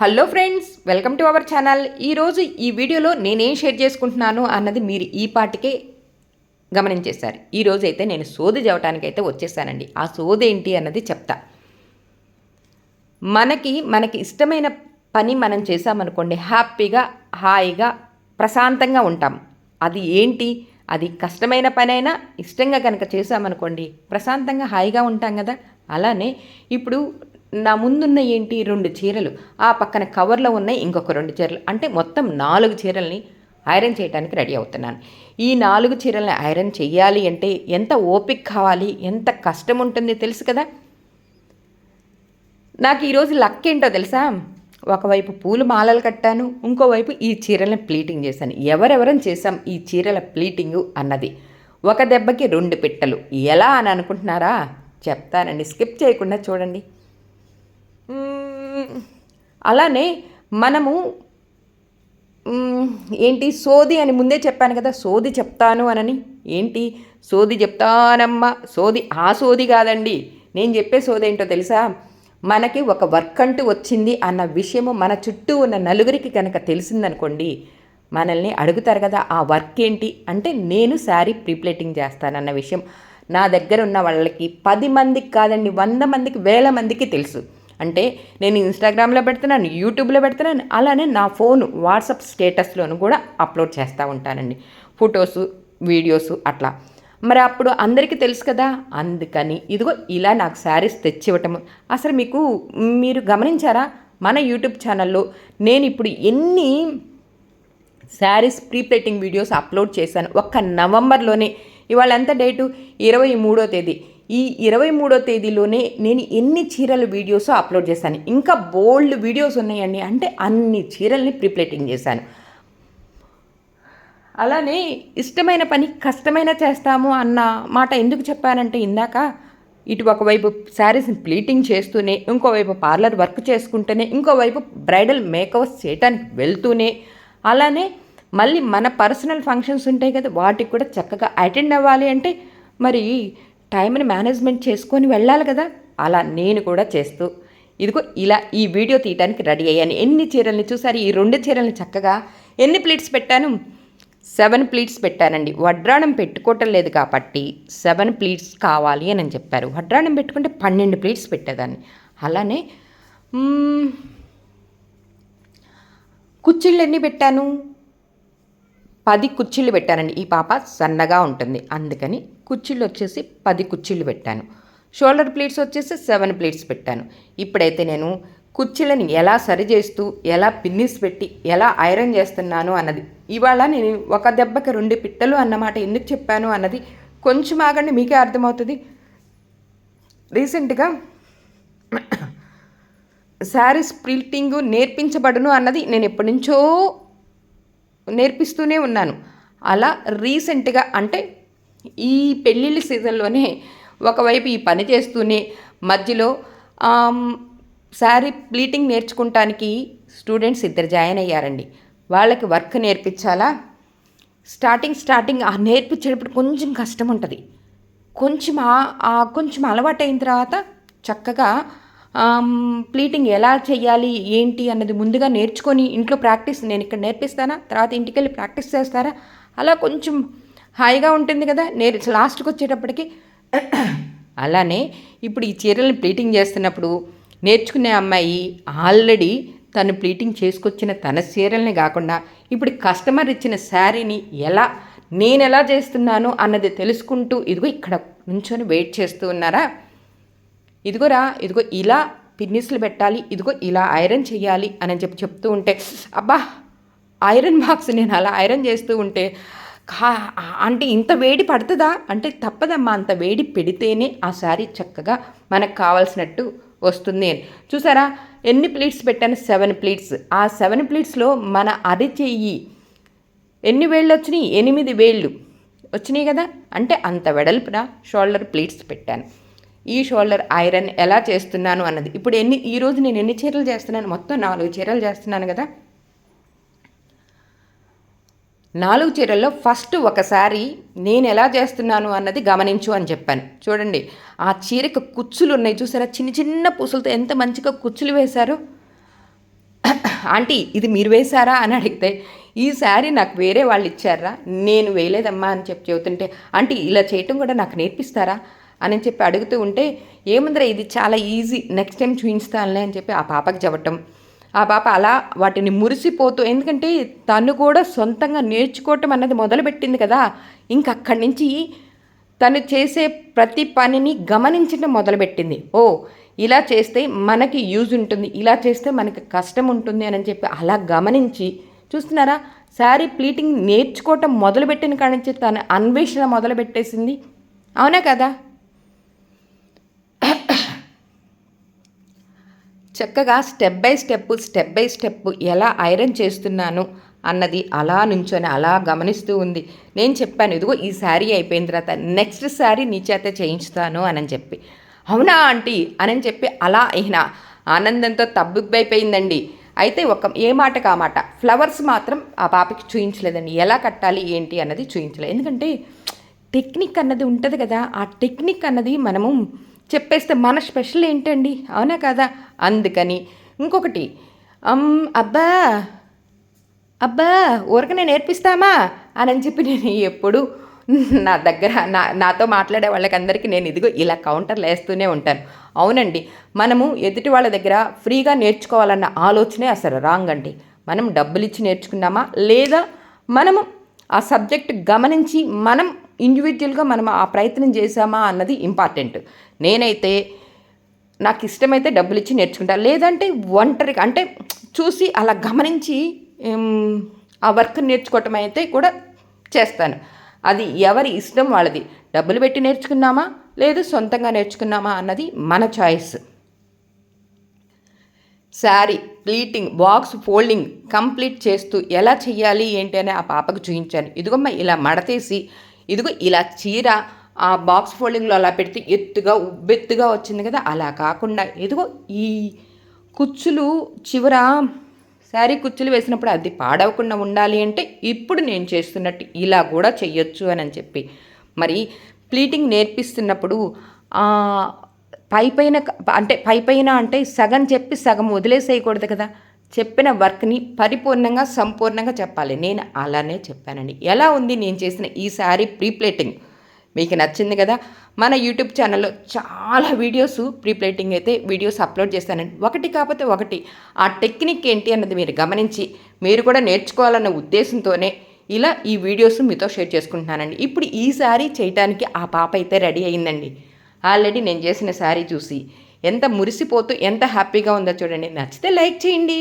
Hello friends, welcome to our channel. ఈరోజు ఈ వీడియోలో నేనేం షేర్ చేసుకుంటున్నాను అన్నది మీరు ఈ పాటికే గమనించేశారు. ఈరోజు అయితే నేను సోది చెప్పడానికైతే వచ్చేసానండి. ఆ సోది ఏంటి అన్నది చెప్తా. మనకి ఇష్టమైన పని మనం చేసామనుకోండి, హ్యాపీగా హాయిగా ప్రశాంతంగా ఉంటాం. అది ఏంటి, అది కష్టమైన పనైనా ఇష్టంగా కనుక చేసామనుకోండి ప్రశాంతంగా హాయిగా ఉంటాం కదా. అలానే ఇప్పుడు నా ముందున్న ఏంటి 2 చీరలు, ఆ పక్కన కవర్లో ఉన్నాయి ఇంకొక 2 చీరలు, అంటే మొత్తం 4 చీరల్ని ఐరన్ చేయడానికి రెడీ అవుతున్నాను. ఈ 4 చీరల్ని ఐరన్ చెయ్యాలి అంటే ఎంత ఓపిక కావాలి, ఎంత కష్టం ఉంటుంది తెలుసు కదా. నాకు ఈరోజు లక్ ఏంటో తెలుసా, ఒకవైపు పూలు మాలలు కట్టాను, ఇంకోవైపు ఈ చీరలను ప్లీటింగ్ చేశాను. ఎవరెవరం చేశాం ఈ చీరల ప్లీటింగు అన్నది. ఒక దెబ్బకి 2 పిట్టలు. ఎలా అని అనుకుంటున్నారా? చెప్తానండి, స్కిప్ చేయకుండా చూడండి. అలానే మనము ఏంటి సోది అని ముందే చెప్పాను కదా, సోది చెప్తాను అనని. ఏంటి సోది చెప్తానమ్మా, సోది ఆ సోది కాదండి. నేను చెప్పే సోది ఏంటో తెలుసా, మనకి ఒక వర్క్ అంటూ వచ్చింది అన్న విషయము మన చుట్టూ ఉన్న నలుగురికి కనుక తెలిసిందనుకోండి, మనల్ని అడుగుతారు కదా ఆ వర్క్ ఏంటి అంటే, నేను శారీ ప్రీప్లేటింగ్ చేస్తానన్న విషయం నా దగ్గర ఉన్న వాళ్ళకి 10 మందికి కాదండి, 100 మందికి 1000 మందికి తెలుసు. అంటే నేను ఇన్స్టాగ్రామ్లో పెడుతున్నాను, యూట్యూబ్లో పెడుతున్నాను, అలానే నా ఫోన్ వాట్సాప్ స్టేటస్లోను కూడా అప్లోడ్ చేస్తూ ఉంటానండి, ఫొటోసు వీడియోసు అట్లా. మరి అప్పుడు అందరికీ తెలుసు కదా, అందుకని ఇదిగో ఇలా నాకు శారీస్ తెచ్చివ్వటం. అసలు మీరు గమనించారా, మన యూట్యూబ్ ఛానల్లో నేను ఇప్పుడు ఎన్ని శారీస్ ప్రీప్లేటింగ్ వీడియోస్ అప్లోడ్ చేశాను ఒక్క నవంబర్లోనే. ఇవాళ ఎంత డేటు, 23వ తేదీ. ఈ 23వ తేదీలోనే నేను ఎన్ని చీరల వీడియోస్ అప్లోడ్ చేశాను. ఇంకా బోల్డ్ వీడియోస్ ఉన్నాయండి, అంటే అన్ని చీరల్ని ప్రీప్లేటింగ్ చేశాను. అలానే ఇష్టమైన పని కష్టమైన చేస్తాము అన్న మాట ఎందుకు చెప్పానంటే, ఇందాక ఇటు ఒకవైపు శారీస్ని ప్లీటింగ్ చేస్తూనే, ఇంకోవైపు పార్లర్ వర్క్ చేసుకుంటూనే, ఇంకోవైపు బ్రైడల్ మేకవర్స్ చేయడానికి వెళ్తూనే, అలానే మళ్ళీ మన పర్సనల్ ఫంక్షన్స్ ఉంటాయి కదా, వాటికి కూడా చక్కగా అటెండ్ అవ్వాలి అంటే మరి టైంని మేనేజ్మెంట్ చేసుకొని వెళ్ళాలి కదా. అలా నేను కూడా చేస్తూ ఇదిగో ఇలా ఈ వీడియో తీయడానికి రెడీ అయ్యాను. ఎన్ని చీరల్ని చూసారు, ఈ 2 చీరల్ని చక్కగా ఎన్ని ప్లీట్స్ పెట్టాను, 7 ప్లీట్స్ పెట్టానండి. వడ్రాణం పెట్టుకోవటం లేదు కాబట్టి 7 ప్లీట్స్ కావాలి అని చెప్పారు. వడ్రాణం పెట్టుకుంటే 12 ప్లీట్స్ పెట్టేదాన్ని. అలానే కుచ్చిళ్ళు ఎన్ని పెట్టాను, 10 కుచ్చిళ్ళు పెట్టానండి. ఈ పాప సన్నగా ఉంటుంది అందుకని కుచ్చిళ్ళు వచ్చేసి 10 కుచ్చిళ్ళు పెట్టాను. షోల్డర్ ప్లీట్స్ వచ్చేసి 7 ప్లీట్స్ పెట్టాను. ఇప్పుడైతే నేను కుచ్చిళ్ళని ఎలా సరి చేస్తూ, ఎలా పిన్నిస్ పెట్టి, ఎలా ఐరన్ చేస్తున్నాను అన్నది, ఇవాళ నేను ఒక దెబ్బకి 2 పిట్టలు అన్నమాట ఎందుకు చెప్పాను అన్నది కొంచెం ఆగండి, మీకే అర్థమవుతుంది. రీసెంట్గా శారీస్ ప్రింటింగ్ నేర్పించబడును అన్నది నేను ఎప్పటి నుంచో నేర్పిస్తూనే ఉన్నాను. అలా రీసెంట్గా అంటే ఈ పెళ్ళిళ్ళ సీజన్లోనే ఒకవైపు ఈ పని చేస్తూనే మధ్యలో శారీ ప్లీటింగ్ నేర్చుకుంటానికి స్టూడెంట్స్ 2 జాయిన్ అయ్యారండి. వాళ్ళకి వర్క్ నేర్పించాలా. స్టార్టింగ్ ఆ నేర్పించేటప్పుడు కొంచెం కష్టం ఉంటుంది. కొంచెం అలవాటైన తర్వాత చక్కగా ప్లీటింగ్ ఎలా చేయాలి ఏంటి అన్నది ముందుగా నేర్చుకొని ఇంట్లో ప్రాక్టీస్, నేను ఇక్కడ నేర్పిస్తానా, తర్వాత ఇంటికి వెళ్ళి ప్రాక్టీస్ చేస్తారా, అలా కొంచెం హాయిగా ఉంటుంది కదా లాస్ట్కి వచ్చేటప్పటికి. అలానే ఇప్పుడు ఈ చీరల్ని ప్లీటింగ్ చేస్తున్నప్పుడు నేర్చుకునే అమ్మాయి ఆల్రెడీ తను ప్లీటింగ్ చేసుకొచ్చిన తన చీరల్ని కాకుండా ఇప్పుడు కస్టమర్ ఇచ్చిన శారీని నేను ఎలా చేస్తున్నాను అన్నది తెలుసుకుంటూ ఇదిగో ఇక్కడ నుంచొని వెయిట్ చేస్తూ ఉన్నారా. ఇదిగో ఇలా పిన్నిస్లు పెట్టాలి, ఇదిగో ఇలా ఐరన్ చేయాలి అని చెప్తూ ఉంటే, అబ్బా ఐరన్ బాక్స్ నేను అలా ఐరన్ చేస్తూ ఉంటే అంటే ఇంత వేడి పడుతుందా అంటే, తప్పదమ్మా, అంత వేడి పెడితేనే ఆ శారీ చక్కగా మనకు కావాల్సినట్టు వస్తుంది అని. చూసారా ఎన్ని ప్లీట్స్ పెట్టాను, 7 ప్లీట్స్. ఆ 7 ప్లీట్స్లో మన అరిచెయ్యి ఎన్ని వేళ్ళు వచ్చినాయి, 8 వేళ్ళు వచ్చినాయి కదా, అంటే అంత వెడల్పున షోల్డర్ ప్లీట్స్ పెట్టాను. ఈ షోల్డర్ ఐరన్ ఎలా చేస్తున్నాను అన్నది ఇప్పుడు ఈరోజు నేను ఎన్ని చీరలు చేస్తున్నాను, మొత్తం 4 చీరలు చేస్తున్నాను కదా. 4 చీరల్లో ఫస్ట్ ఒకసారి నేను ఎలా చేస్తున్నాను అన్నది గమనించు అని చెప్పాను. చూడండి ఆ చీరకు కుచ్చులు ఉన్నాయి చూసారా, చిన్న పూసలతో ఎంత మంచిగా కుచ్చులు వేశారు. ఆంటీ ఇది మీరు వేశారా అని అడిగితే, ఈ శారీ నాకు వేరే వాళ్ళు ఇచ్చారా, నేను వేయలేదమ్మా అని చెప్పి చెబుతుంటే, ఆంటీ ఇలా చేయటం కూడా నాకు నేర్పిస్తారా అని చెప్పి అడుగుతూ ఉంటే, ఏముందిరా ఇది చాలా ఈజీ, నెక్స్ట్ టైం చూపిస్తానులే అని చెప్పి ఆ పాపకి చెప్పటం. ఆ పాప అలా వాటిని మురిసిపోతూ, ఎందుకంటే తను కూడా సొంతంగా నేర్చుకోవటం అన్నది మొదలుపెట్టింది కదా, ఇంకక్కడి నుంచి తను చేసే ప్రతి పనిని గమనించడం మొదలుపెట్టింది. ఓ ఇలా చేస్తే మనకి యూజ్ ఉంటుంది, ఇలా చేస్తే మనకి కష్టం ఉంటుంది అని చెప్పి అలా గమనించి, చూస్తున్నారా శారీ ప్లీటింగ్ నేర్చుకోవటం మొదలుపెట్టిన కాడి నుంచి తన అన్వేషణ మొదలుపెట్టేసింది. అవునా కదా? చక్కగా స్టెప్ బై స్టెప్ ఎలా ఐరన్ చేస్తున్నాను అన్నది అలా నుంచొని అలా గమనిస్తూ ఉంది. నేను చెప్పాను, ఇదిగో ఈ శారీ అయిపోయిన తర్వాత నెక్స్ట్ శారీ నీ చేత చేయించుతాను అని చెప్పి. అవునా ఆంటీ అని చెప్పి అలా అయినా ఆనందంతో తబ్బిబ్బైపోయిందండి. అయితే ఏ మాటకు ఆ మాట, ఫ్లవర్స్ మాత్రం ఆ పాపకి చూయించలేదండి. ఎలా కట్టాలి ఏంటి అన్నది చూయించలేదు. ఎందుకంటే టెక్నిక్ అన్నది ఉంటుంది కదా, ఆ టెక్నిక్ అన్నది మనము చెప్పేస్తే మన స్పెషల్ ఏంటండి, అవునా కదా? అందుకని ఇంకొకటి, అబ్బా అబ్బా ఊరకనే నేర్పిస్తామా అని చెప్పి నేను ఎప్పుడు నా దగ్గర నాతో మాట్లాడే వాళ్ళకందరికీ నేను ఇదిగో ఇలా కౌంటర్లు వేస్తూనే ఉంటాను. అవునండి, మనము ఎదుటి వాళ్ళ దగ్గర ఫ్రీగా నేర్చుకోవాలన్న ఆలోచనే అసలు రాంగ్ అండి. మనం డబ్బులు ఇచ్చి నేర్చుకున్నామా, లేదా మనము ఆ సబ్జెక్ట్ గమనించి మనం ఇండివిజువల్గా మనం ఆ ప్రయత్నం చేసామా అన్నది ఇంపార్టెంట్. నేనైతే నాకు ఇష్టమైతే డబ్బులు ఇచ్చి నేర్చుకుంటాను, లేదంటే ఒంటరిగా అంటే చూసి అలా గమనించి ఆ వర్క్ నేర్చుకోవటం అయితే కూడా చేస్తాను. అది ఎవరి ఇష్టం వాళ్ళది. డబ్బులు పెట్టి నేర్చుకున్నామా లేదు సొంతంగా నేర్చుకున్నామా అన్నది మన choice. Sari pleating, box folding complete చేస్తూ ఎలా చెయ్యాలి ఏంటి అని ఆ పాపకు చూపించాను. ఇదిగోమ్మ ఇలా మడతేసి, ఇదిగో ఇలా చీర ఆ బాక్స్ ఫోల్డింగ్లో అలా పెడితే ఎత్తుగా ఉబ్బెత్తుగా వచ్చింది కదా, అలా కాకుండా ఇదిగో ఈ కుచ్చులు చివర శారీ కుచ్చులు వేసినప్పుడు అది పాడవకుండా ఉండాలి అంటే ఇప్పుడు నేను చేస్తున్నట్టు ఇలా కూడా చెయ్యొచ్చు అని చెప్పి, మరి ప్లీటింగ్ నేర్పిస్తున్నప్పుడు పైపైన అంటే సగం చెప్పి సగం వదిలేసేయకూడదు కదా, చెప్పిన వర్క్ని పరిపూర్ణంగా సంపూర్ణంగా చెప్పాలి. నేను అలానే చెప్పానండి. ఎలా ఉంది నేను చేసిన ఈ శారీ ప్రీప్లేటింగ్? మీకు నచ్చింది కదా? మన యూట్యూబ్ ఛానల్లో చాలా ప్రీప్లేటింగ్ అయితే వీడియోస్ అప్లోడ్ చేస్తానండి. ఒకటి కాకపోతే ఒకటి ఆ టెక్నిక్ ఏంటి అన్నది మీరు గమనించి మీరు కూడా నేర్చుకోవాలన్న ఉద్దేశంతోనే ఇలా ఈ వీడియోస్ మీతో షేర్ చేసుకుంటున్నానండి. ఇప్పుడు ఈ శారీ చేయటానికి ఆ పాప అయితే రెడీ అయిందండి. ఆల్రెడీ నేను చేసిన శారీ చూసి ఎంత మురిసిపోతూ ఎంత హ్యాపీగా ఉందో చూడండి. నచ్చితే లైక్ చేయండి.